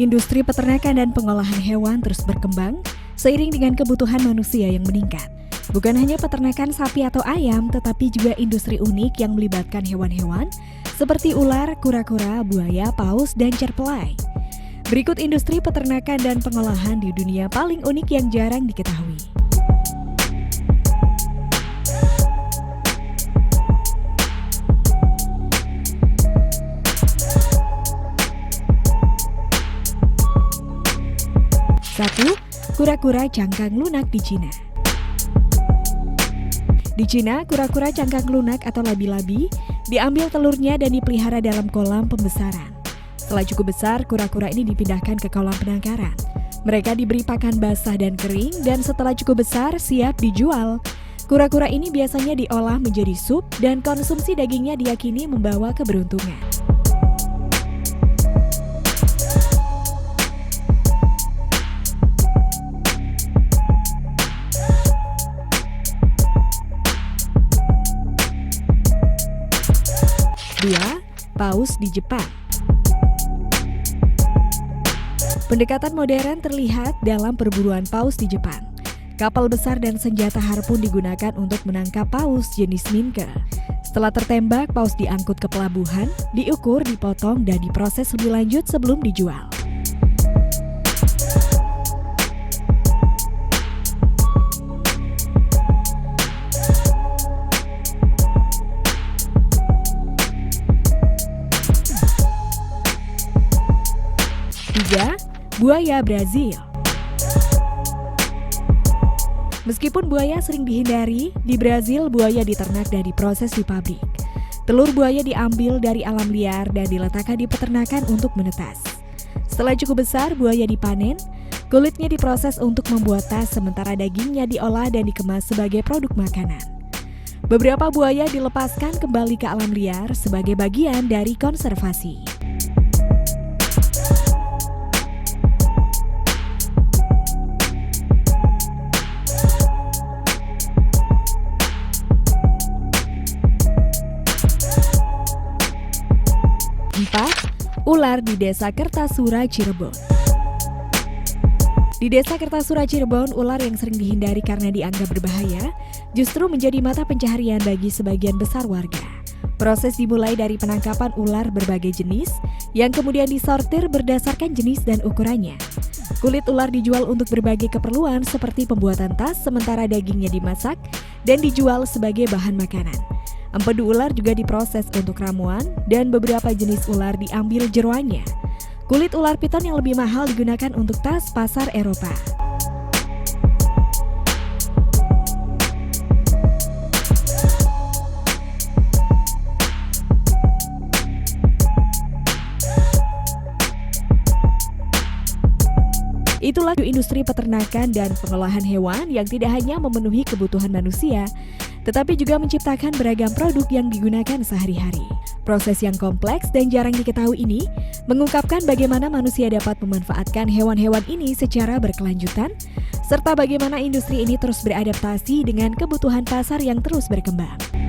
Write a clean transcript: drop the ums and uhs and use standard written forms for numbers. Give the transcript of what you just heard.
Industri peternakan dan pengolahan hewan terus berkembang seiring dengan kebutuhan manusia yang meningkat. Bukan hanya peternakan sapi atau ayam, tetapi juga industri unik yang melibatkan hewan-hewan seperti ular, kura-kura, buaya, paus, dan cerpelai. Berikut industri peternakan dan pengolahan di dunia paling unik yang jarang diketahui. Satu, kura-kura cangkang lunak di Cina. Di Cina, kura-kura cangkang lunak atau labi-labi diambil telurnya dan dipelihara dalam kolam pembesaran. Setelah cukup besar, kura-kura ini dipindahkan ke kolam penangkaran. Mereka diberi pakan basah dan kering, dan setelah cukup besar, siap dijual. Kura-kura ini biasanya diolah menjadi sup, dan konsumsi dagingnya diyakini membawa keberuntungan. Dua, paus di Jepang. Pendekatan modern terlihat dalam perburuan paus di Jepang. Kapal besar dan senjata harpun digunakan untuk menangkap paus jenis minke. Setelah tertembak, paus diangkut ke pelabuhan, diukur, dipotong, dan diproses lebih lanjut sebelum dijual. Tiga, buaya Brazil. Meskipun buaya sering dihindari, di Brazil buaya diternak dan diproses di pabrik. Telur buaya diambil dari alam liar dan diletakkan di peternakan untuk menetas. Setelah cukup besar, buaya dipanen, kulitnya diproses untuk membuat tas, sementara dagingnya diolah dan dikemas sebagai produk makanan. Beberapa buaya dilepaskan kembali ke alam liar sebagai bagian dari konservasi. Ular di Desa Kertasura, Cirebon. Di Desa Kertasura, Cirebon, ular yang sering dihindari karena dianggap berbahaya justru menjadi mata pencaharian bagi sebagian besar warga. Proses dimulai dari penangkapan ular berbagai jenis yang kemudian disortir berdasarkan jenis dan ukurannya. Kulit ular dijual untuk berbagai keperluan seperti pembuatan tas, sementara dagingnya dimasak dan dijual sebagai bahan makanan. Empedu ular juga diproses untuk ramuan dan beberapa jenis ular diambil jeroannya. Kulit ular piton yang lebih mahal digunakan untuk tas pasar Eropa. Itulah industri peternakan dan pengolahan hewan yang tidak hanya memenuhi kebutuhan manusia, tetapi juga menciptakan beragam produk yang digunakan sehari-hari. Proses yang kompleks dan jarang diketahui ini mengungkapkan bagaimana manusia dapat memanfaatkan hewan-hewan ini secara berkelanjutan, serta bagaimana industri ini terus beradaptasi dengan kebutuhan pasar yang terus berkembang.